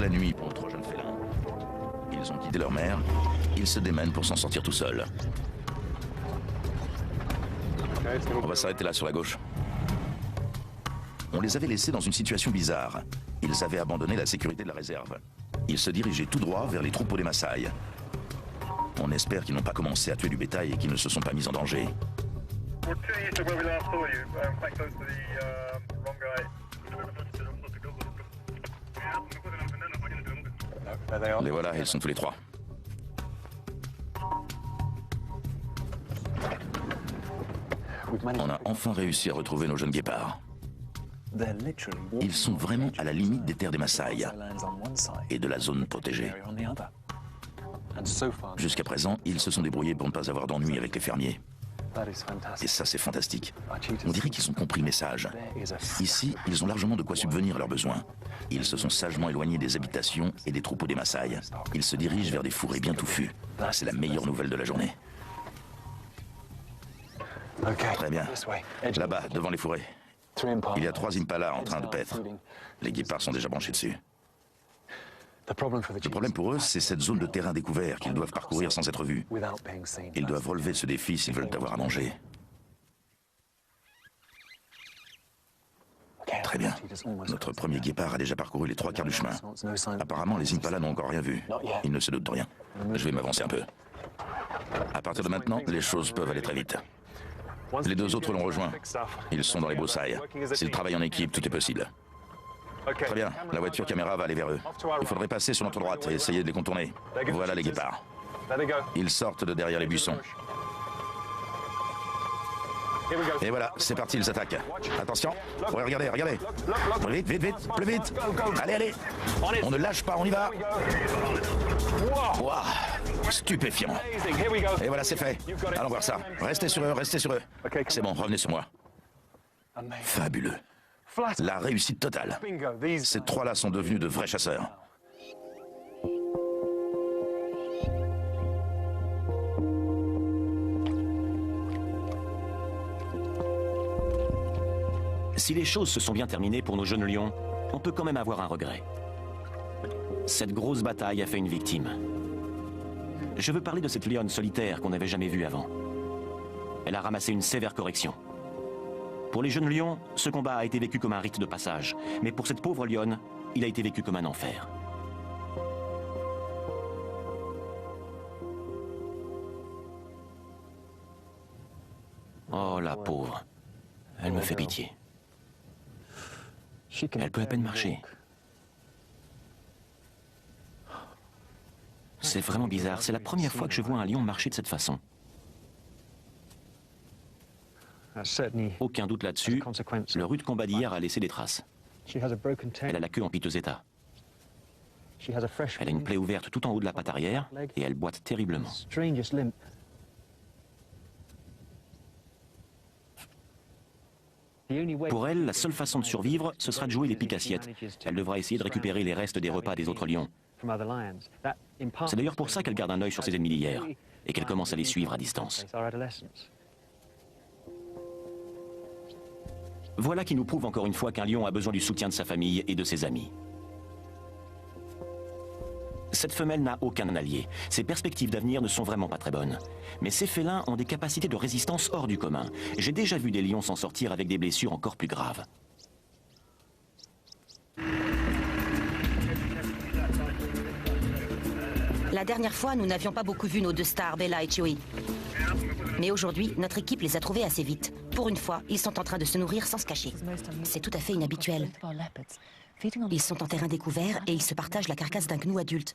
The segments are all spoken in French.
la nuit pour trois jeunes félins. Ils ont quitté leur mère, ils se démènent pour s'en sortir tout seuls. On va s'arrêter là sur la gauche. On les avait laissés dans une situation bizarre. Ils avaient abandonné la sécurité de la réserve. Ils se dirigeaient tout droit vers les troupeaux des Maasai. On espère qu'ils n'ont pas commencé à tuer du bétail et qu'ils ne se sont pas mis en danger. Les voilà, ils sont tous les trois. On a enfin réussi à retrouver nos jeunes guépards. Ils sont vraiment à la limite des terres des Maasai et de la zone protégée. Jusqu'à présent, ils se sont débrouillés pour ne pas avoir d'ennuis avec les fermiers. Et ça, c'est fantastique. On dirait qu'ils ont compris le message. Ici, ils ont largement de quoi subvenir à leurs besoins. Ils se sont sagement éloignés des habitations et des troupeaux des Maasai. Ils se dirigent vers des fourrés bien touffus. C'est la meilleure nouvelle de la journée. Très bien. Là-bas, devant les fourrés. Il y a 3 impalas en train de paître. Les guépards sont déjà branchés dessus. Le problème pour eux, c'est cette zone de terrain découvert qu'ils doivent parcourir sans être vus. Ils doivent relever ce défi s'ils veulent avoir à manger. Très bien. Notre premier guépard a déjà parcouru les 3/4 du chemin. Apparemment, les impalas n'ont encore rien vu. Ils ne se doutent de rien. Je vais m'avancer un peu. À partir de maintenant, les choses peuvent aller très vite. Les 2 autres l'ont rejoint. Ils sont dans les broussailles. S'ils travaillent en équipe, tout est possible. Très bien, la voiture caméra va aller vers eux. Il faudrait passer sur notre droite et essayer de les contourner. Voilà les guépards. Ils sortent de derrière les buissons. Et voilà, c'est parti, ils attaquent. Attention, regardez, regardez. Vite, vite, vite, plus vite. Allez, allez. On ne lâche pas, on y va. Wow, stupéfiant. Et voilà, c'est fait. Allons voir ça. Restez sur eux, restez sur eux. C'est bon, revenez sur moi. Fabuleux. La réussite totale. Ces 3-là sont devenus de vrais chasseurs. Si les choses se sont bien terminées pour nos jeunes lions, on peut quand même avoir un regret. Cette grosse bataille a fait une victime. Je veux parler de cette lionne solitaire qu'on n'avait jamais vue avant. Elle a ramassé une sévère correction. Pour les jeunes lions, ce combat a été vécu comme un rite de passage. Mais pour cette pauvre lionne, il a été vécu comme un enfer. Oh, la pauvre. Elle me fait pitié. Elle peut à peine marcher. C'est vraiment bizarre. C'est la première fois que je vois un lion marcher de cette façon. Aucun doute là-dessus, le rude combat d'hier a laissé des traces. Elle a la queue en piteux état. Elle a une plaie ouverte tout en haut de la patte arrière et elle boite terriblement. Pour elle, la seule façon de survivre, ce sera de jouer les piques-assiettes. Elle devra essayer de récupérer les restes des repas des autres lions. C'est d'ailleurs pour ça qu'elle garde un œil sur ses ennemis d'hier et qu'elle commence à les suivre à distance. Voilà qui nous prouve encore une fois qu'un lion a besoin du soutien de sa famille et de ses amis. Cette femelle n'a aucun allié. Ses perspectives d'avenir ne sont vraiment pas très bonnes. Mais ces félins ont des capacités de résistance hors du commun. J'ai déjà vu des lions s'en sortir avec des blessures encore plus graves. La dernière fois, nous n'avions pas beaucoup vu nos 2 stars, Bella et Chewie. Mais aujourd'hui, notre équipe les a trouvés assez vite. Pour une fois, ils sont en train de se nourrir sans se cacher. C'est tout à fait inhabituel. Ils sont en terrain découvert et ils se partagent la carcasse d'un gnou adulte.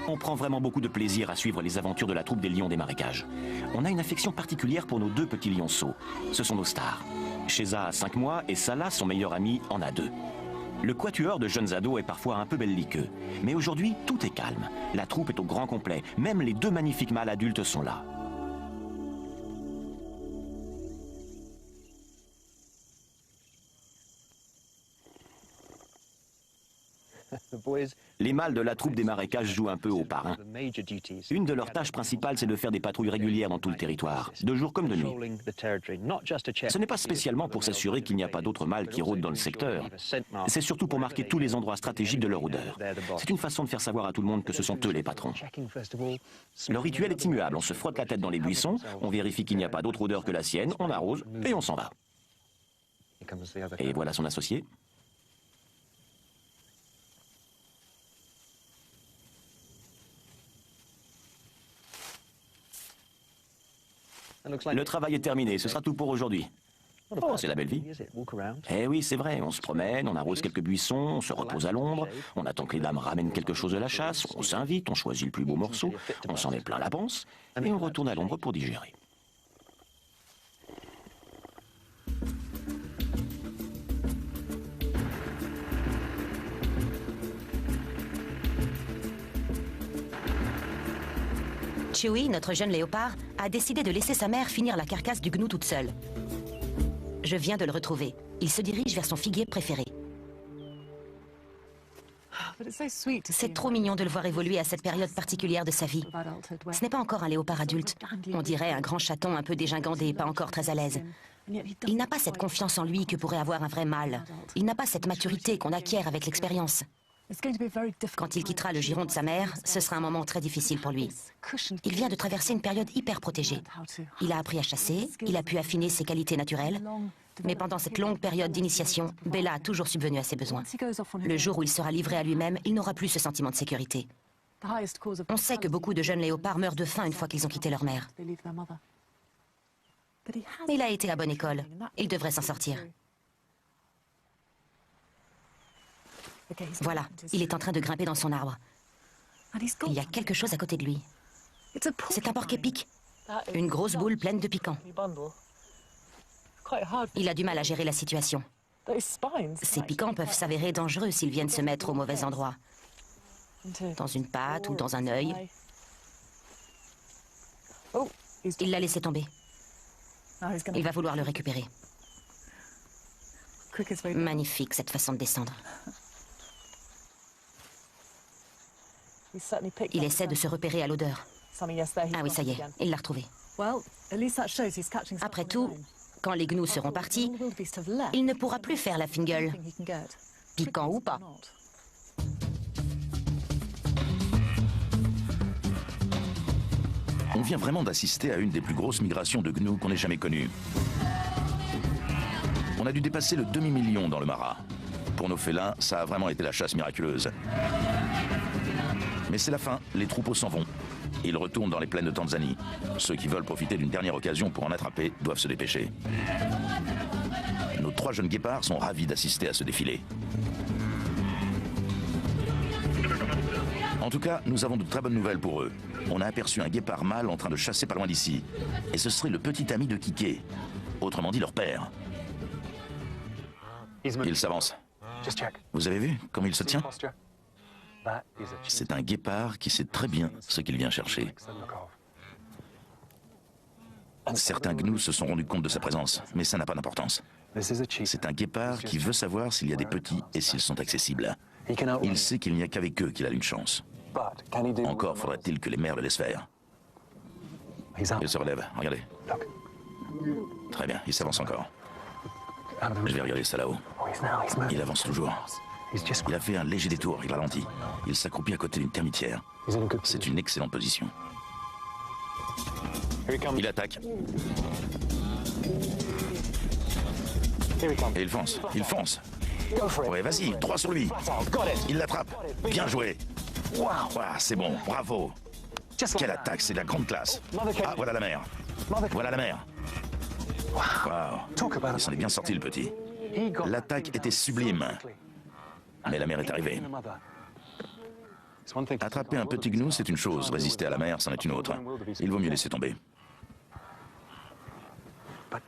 On prend vraiment beaucoup de plaisir à suivre les aventures de la troupe des lions des marécages. On a une affection particulière pour nos 2 petits lionceaux. Ce sont nos stars. Sheza a 5 mois et Salah, son meilleur ami, en a 2. Le quatuor de jeunes ados est parfois un peu belliqueux. Mais aujourd'hui, tout est calme. La troupe est au grand complet. Même les 2 magnifiques mâles adultes sont là. Les mâles de la troupe des marécages jouent un peu au parrain. Une de leurs tâches principales, c'est de faire des patrouilles régulières dans tout le territoire, de jour comme de nuit. Ce n'est pas spécialement pour s'assurer qu'il n'y a pas d'autres mâles qui rôdent dans le secteur. C'est surtout pour marquer tous les endroits stratégiques de leur odeur. C'est une façon de faire savoir à tout le monde que ce sont eux les patrons. Le rituel est immuable. On se frotte la tête dans les buissons, on vérifie qu'il n'y a pas d'autre odeur que la sienne, on arrose et on s'en va. Et voilà son associé. Le travail est terminé, ce sera tout pour aujourd'hui. Oh, c'est la belle vie. Eh oui, c'est vrai, on se promène, on arrose quelques buissons, on se repose à l'ombre, on attend que les dames ramènent quelque chose de la chasse, on s'invite, on choisit le plus beau morceau, on s'en met plein la panse, et on retourne à l'ombre pour digérer. Chewie, notre jeune léopard, a décidé de laisser sa mère finir la carcasse du gnou toute seule. Je viens de le retrouver. Il se dirige vers son figuier préféré. C'est trop mignon de le voir évoluer à cette période particulière de sa vie. Ce n'est pas encore un léopard adulte. On dirait un grand chaton un peu dégingandé, pas encore très à l'aise. Il n'a pas cette confiance en lui que pourrait avoir un vrai mâle. Il n'a pas cette maturité qu'on acquiert avec l'expérience. Quand il quittera le giron de sa mère, ce sera un moment très difficile pour lui. Il vient de traverser une période hyper protégée. Il a appris à chasser, il a pu affiner ses qualités naturelles, mais pendant cette longue période d'initiation, Bella a toujours subvenu à ses besoins. Le jour où il sera livré à lui-même, il n'aura plus ce sentiment de sécurité. On sait que beaucoup de jeunes léopards meurent de faim une fois qu'ils ont quitté leur mère. Il a été à bonne école. Il devrait s'en sortir. Voilà, il est en train de grimper dans son arbre. Il y a quelque chose à côté de lui. C'est un porc-épic. Une grosse boule pleine de piquants. Il a du mal à gérer la situation. Ces piquants peuvent s'avérer dangereux s'ils viennent se mettre au mauvais endroit. Dans une patte ou dans un œil. Il l'a laissé tomber. Il va vouloir le récupérer. Magnifique cette façon de descendre. Il essaie de se repérer à l'odeur. Ah oui, ça y est, il l'a retrouvé. Après tout, quand les gnous seront partis, il ne pourra plus faire la fingle, piquant ou pas. On vient vraiment d'assister à une des plus grosses migrations de gnous qu'on ait jamais connues. On a dû dépasser le demi-million dans le Mara. Pour nos félins, ça a vraiment été la chasse miraculeuse. Mais c'est la fin, les troupeaux s'en vont. Ils retournent dans les plaines de Tanzanie. Ceux qui veulent profiter d'une dernière occasion pour en attraper doivent se dépêcher. Nos 3 jeunes guépards sont ravis d'assister à ce défilé. En tout cas, nous avons de très bonnes nouvelles pour eux. On a aperçu un guépard mâle en train de chasser pas loin d'ici. Et ce serait le petit ami de Kike, autrement dit leur père. Il s'avance. Vous avez vu comment il se tient ? C'est un guépard qui sait très bien ce qu'il vient chercher. Certains gnous se sont rendus compte de sa présence, mais ça n'a pas d'importance. C'est un guépard qui veut savoir s'il y a des petits et s'ils sont accessibles. Il sait qu'il n'y a qu'avec eux qu'il a une chance. Encore faudrait-il que les mères le laissent faire. Il se relève, regardez. Très bien, il s'avance encore. Je vais regarder ça là-haut. Il avance toujours. Il a fait un léger détour, il ralentit. Il s'accroupit à côté d'une termitière. C'est une excellente position. Il attaque. Et il fonce, il fonce. Ouais, vas-y, droit sur lui. Il l'attrape. Bien joué. Ouah, c'est bon, bravo. Quelle attaque, c'est de la grande classe. Ah, voilà la mère. Voilà la mère. Waouh, il s'en est bien sorti le petit. L'attaque était sublime. Mais la mère est arrivée. Attraper un petit gnou, c'est une chose. Résister à la mère, c'en est une autre. Il vaut mieux laisser tomber.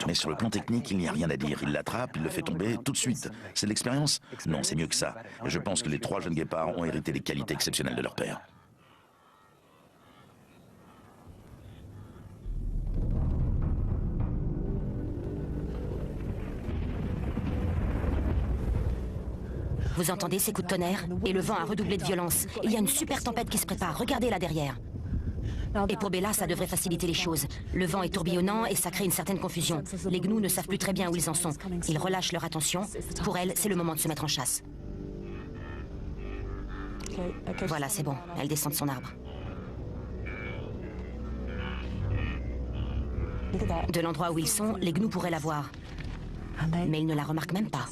Mais sur le plan technique, il n'y a rien à dire. Il l'attrape, il le fait tomber tout de suite. C'est de l'expérience? Non, c'est mieux que ça. Je pense que les 3 jeunes guépards ont hérité des qualités exceptionnelles de leur père. Vous entendez ces coups de tonnerre? Et le vent a redoublé de violence. Il y a une super tempête qui se prépare. Regardez là derrière. Et pour Bella, ça devrait faciliter les choses. Le vent est tourbillonnant et ça crée une certaine confusion. Les gnous ne savent plus très bien où ils en sont. Ils relâchent leur attention. Pour elle, c'est le moment de se mettre en chasse. Voilà, c'est bon. Elle descend de son arbre. De l'endroit où ils sont, les gnous pourraient la voir. Mais ils ne la remarquent même pas.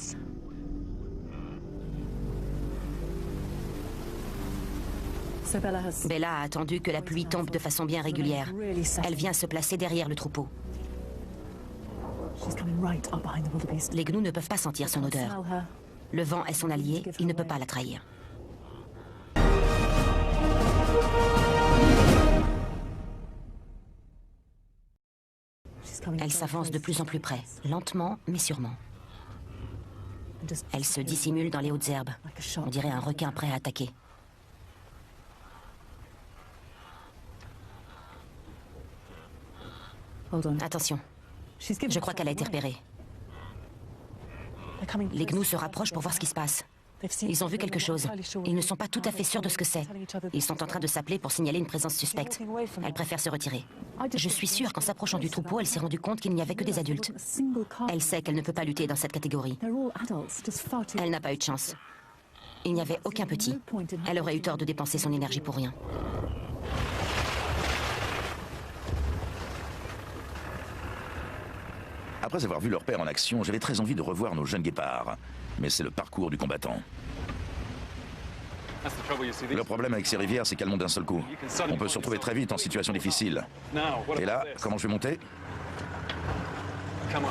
Bella a attendu que la pluie tombe de façon bien régulière. Elle vient se placer derrière le troupeau. Les gnous ne peuvent pas sentir son odeur. Le vent est son allié, il ne peut pas la trahir. Elle s'avance de plus en plus près, lentement mais sûrement. Elle se dissimule dans les hautes herbes. On dirait un requin prêt à attaquer. Attention. Je crois qu'elle a été repérée. Les gnous se rapprochent pour voir ce qui se passe. Ils ont vu quelque chose. Ils ne sont pas tout à fait sûrs de ce que c'est. Ils sont en train de s'appeler pour signaler une présence suspecte. Elle préfère se retirer. Je suis sûre qu'en s'approchant du troupeau, elle s'est rendue compte qu'il n'y avait que des adultes. Elle sait qu'elle ne peut pas lutter dans cette catégorie. Elle n'a pas eu de chance. Il n'y avait aucun petit. Elle aurait eu tort de dépenser son énergie pour rien. Après avoir vu leur père en action, j'avais très envie de revoir nos jeunes guépards. Mais c'est le parcours du combattant. Le problème avec ces rivières, c'est qu'elles montent d'un seul coup. On peut se retrouver très vite en situation difficile. Et là, comment je vais monter?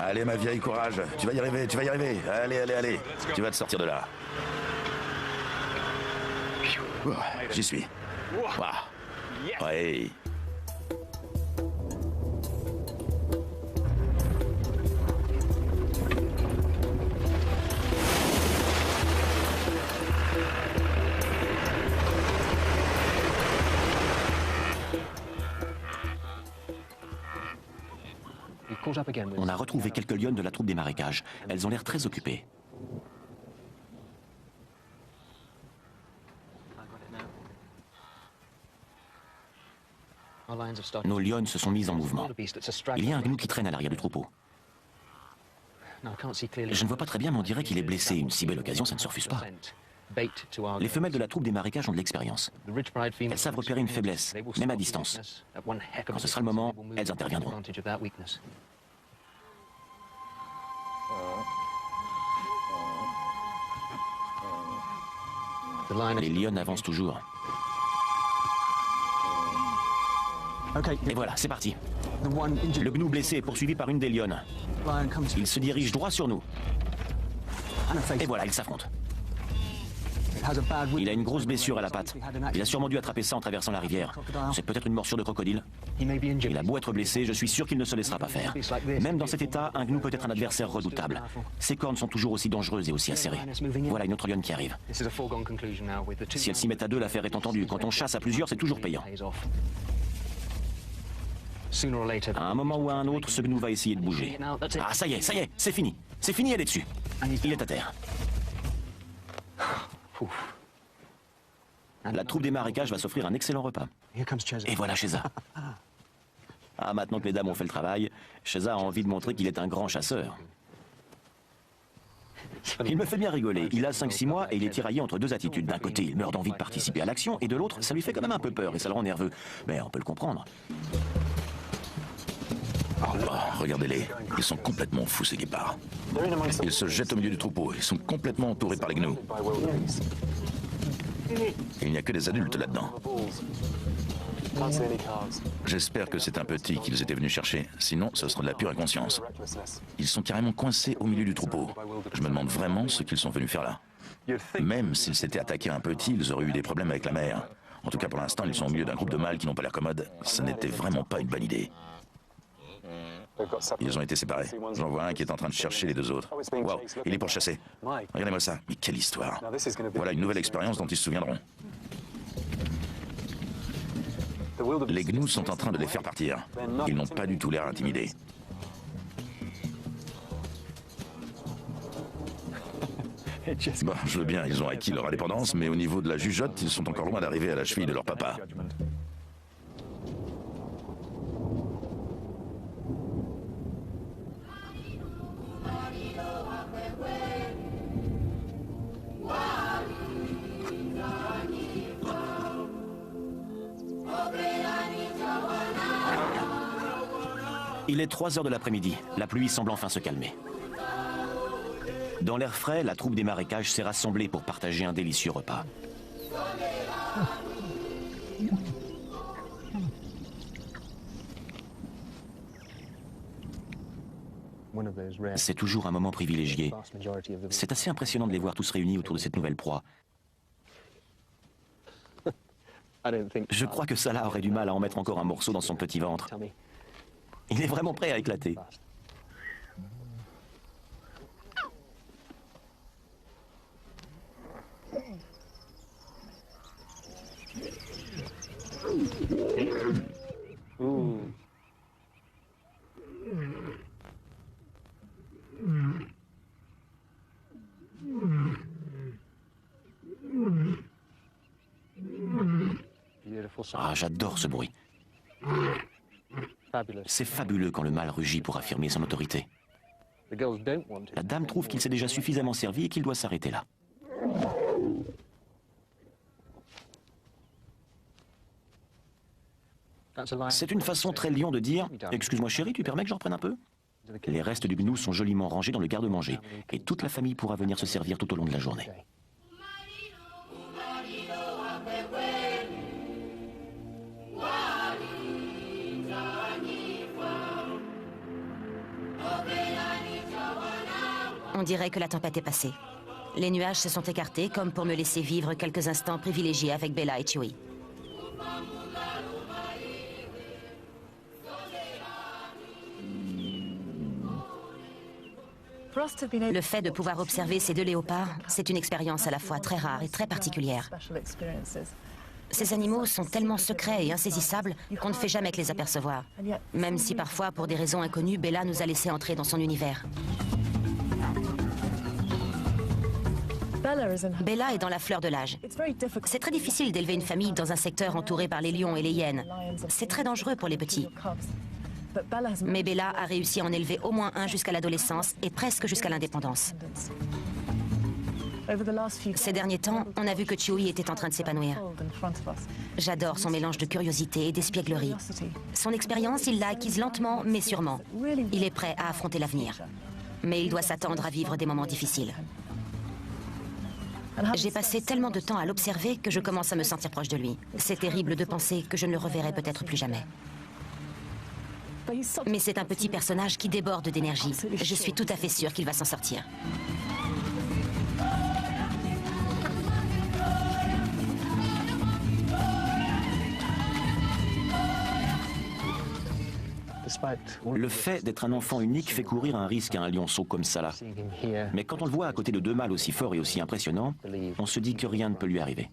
Allez ma vieille, courage. Tu vas y arriver, tu vas y arriver. Allez, allez, allez. Tu vas te sortir de là. J'y suis. Ouais. On a retrouvé quelques lionnes de la troupe des marécages. Elles ont l'air très occupées. Nos lionnes se sont mises en mouvement. Il y a un gnou qui traîne à l'arrière du troupeau. Je ne vois pas très bien, mais on dirait qu'il est blessé. Une si belle occasion, ça ne se refuse pas. Les femelles de la troupe des marécages ont de l'expérience. Elles savent repérer une faiblesse, même à distance. Quand ce sera le moment, elles interviendront. Les lionnes avancent toujours. Et voilà, c'est parti. Le gnou blessé est poursuivi par une des lionnes. Il se dirige droit sur nous. Et voilà, ils s'affrontent. Il a une grosse blessure à la patte. Il a sûrement dû attraper ça en traversant la rivière. C'est peut-être une morsure de crocodile. Il a beau être blessé, je suis sûr qu'il ne se laissera pas faire. Même dans cet état, un gnou peut être un adversaire redoutable. Ses cornes sont toujours aussi dangereuses et aussi acérées. Voilà une autre lionne qui arrive. Si elle s'y met à deux, l'affaire est entendue. Quand on chasse à plusieurs, c'est toujours payant. À un moment ou à un autre, ce gnou va essayer de bouger. Ah, ça y est, c'est fini. C'est fini, elle est dessus. Il est à terre. La troupe des marécages va s'offrir un excellent repas. Et voilà Sheza. Ah, maintenant que les dames ont fait le travail, Sheza a envie de montrer qu'il est un grand chasseur. Il me fait bien rigoler. Il a 5-6 mois et il est tiraillé entre deux attitudes. D'un côté, il meurt d'envie de participer à l'action, et de l'autre, ça lui fait quand même un peu peur et ça le rend nerveux. Mais on peut le comprendre. Oh, regardez-les, ils sont complètement fous ces guépards. Ils se jettent au milieu du troupeau, ils sont complètement entourés par les gnous. Il n'y a que des adultes là-dedans. J'espère que c'est un petit qu'ils étaient venus chercher, sinon ce sera de la pure inconscience. Ils sont carrément coincés au milieu du troupeau. Je me demande vraiment ce qu'ils sont venus faire là. Même s'ils s'étaient attaqués à un petit, ils auraient eu des problèmes avec la mère. En tout cas pour l'instant, ils sont au milieu d'un groupe de mâles qui n'ont pas l'air commodes. Ce n'était vraiment pas une bonne idée. Ils ont été séparés. J'en vois un qui est en train de chercher les deux autres. Waouh, il est pourchassé. Regardez-moi ça, mais quelle histoire. Voilà une nouvelle expérience dont ils se souviendront. Les gnous sont en train de les faire partir. Ils n'ont pas du tout l'air intimidés. Bon, je veux bien, ils ont acquis leur indépendance, mais au niveau de la jugeote, ils sont encore loin d'arriver à la cheville de leur papa. Il est 3 heures de l'après-midi. La pluie semble enfin se calmer. Dans l'air frais, la troupe des marécages s'est rassemblée pour partager un délicieux repas. C'est toujours un moment privilégié. C'est assez impressionnant de les voir tous réunis autour de cette nouvelle proie. Je crois que Salah aurait du mal à en mettre encore un morceau dans son petit ventre. Il est vraiment prêt à éclater. Ah, j'adore ce bruit. C'est fabuleux quand le mâle rugit pour affirmer son autorité. La dame trouve qu'il s'est déjà suffisamment servi et qu'il doit s'arrêter là. C'est une façon très lion de dire « Excuse-moi chérie, tu permets que j'en prenne un peu ?» Les restes du gnou sont joliment rangés dans le garde-manger et toute la famille pourra venir se servir tout au long de la journée. On dirait que la tempête est passée. Les nuages se sont écartés comme pour me laisser vivre quelques instants privilégiés avec Bella et Chewie. Le fait de pouvoir observer ces deux léopards, c'est une expérience à la fois très rare et très particulière. Ces animaux sont tellement secrets et insaisissables qu'on ne fait jamais que les apercevoir. Même si parfois, pour des raisons inconnues, Bella nous a laissé entrer dans son univers. Bella est dans la fleur de l'âge. C'est très difficile d'élever une famille dans un secteur entouré par les lions et les hyènes. C'est très dangereux pour les petits. Mais Bella a réussi à en élever au moins un jusqu'à l'adolescence et presque jusqu'à l'indépendance. Ces derniers temps, on a vu que Chewie était en train de s'épanouir. J'adore son mélange de curiosité et d'espièglerie. Son expérience, il l'a acquise lentement, mais sûrement. Il est prêt à affronter l'avenir. Mais il doit s'attendre à vivre des moments difficiles. J'ai passé tellement de temps à l'observer que je commence à me sentir proche de lui. C'est terrible de penser que je ne le reverrai peut-être plus jamais. Mais c'est un petit personnage qui déborde d'énergie. Je suis tout à fait sûre qu'il va s'en sortir. Le fait d'être un enfant unique fait courir un risque à un lionceau comme Salah. Mais quand on le voit à côté de deux mâles aussi forts et aussi impressionnants, on se dit que rien ne peut lui arriver.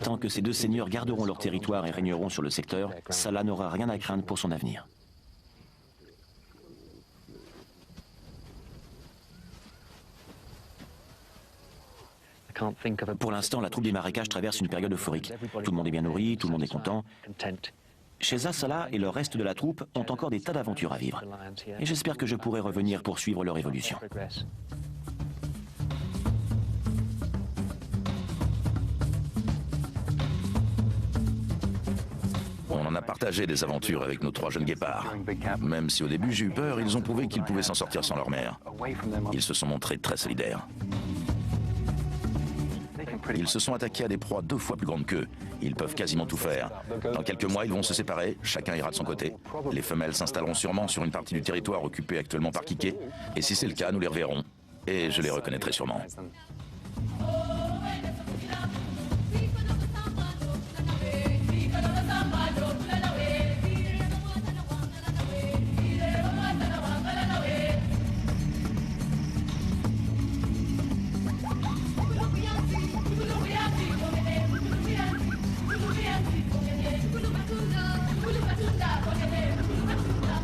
Tant que ces deux seigneurs garderont leur territoire et régneront sur le secteur, Salah n'aura rien à craindre pour son avenir. Pour l'instant, la troupe des marécages traverse une période euphorique. Tout le monde est bien nourri, tout le monde est content. Sheza, Salah et le reste de la troupe ont encore des tas d'aventures à vivre. Et j'espère que je pourrai revenir pour suivre leur évolution. On en a partagé des aventures avec nos trois jeunes guépards. Même si au début j'ai eu peur, ils ont prouvé qu'ils pouvaient s'en sortir sans leur mère. Ils se sont montrés très solidaires. Ils se sont attaqués à des proies 2 fois plus grandes qu'eux. Ils peuvent quasiment tout faire. Dans quelques mois, ils vont se séparer, chacun ira de son côté. Les femelles s'installeront sûrement sur une partie du territoire occupé actuellement par Kike. Et si c'est le cas, nous les reverrons. Et je les reconnaîtrai sûrement.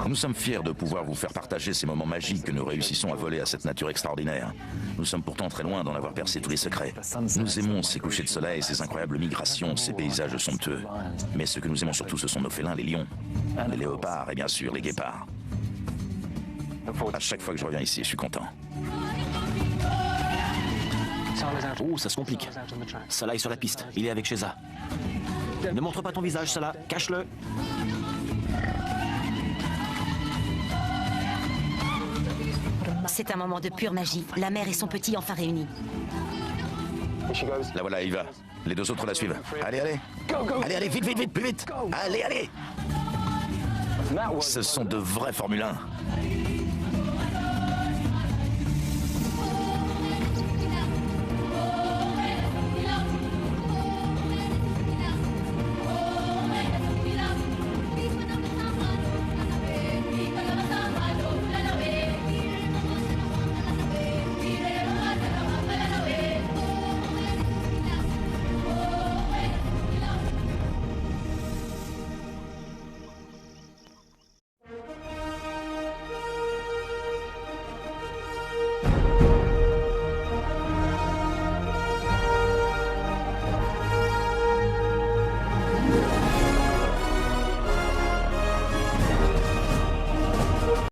Nous sommes fiers de pouvoir vous faire partager ces moments magiques que nous réussissons à voler à cette nature extraordinaire. Nous sommes pourtant très loin d'en avoir percé tous les secrets. Nous aimons ces couchers de soleil, ces incroyables migrations, ces paysages somptueux. Mais ce que nous aimons surtout, ce sont nos félins, les lions, les léopards et bien sûr les guépards. À chaque fois que je reviens ici, je suis content. Oh, ça se complique. Salah est sur la piste. Il est avec Sheza. Ne montre pas ton visage, Salah. Cache-le. C'est un moment de pure magie. La mère et son petit enfin réunis. La voilà, il va. Les deux autres la suivent. Allez, allez. Allez, allez, vite, vite, vite, plus vite. Allez, allez. Ce sont de vrais Formule 1.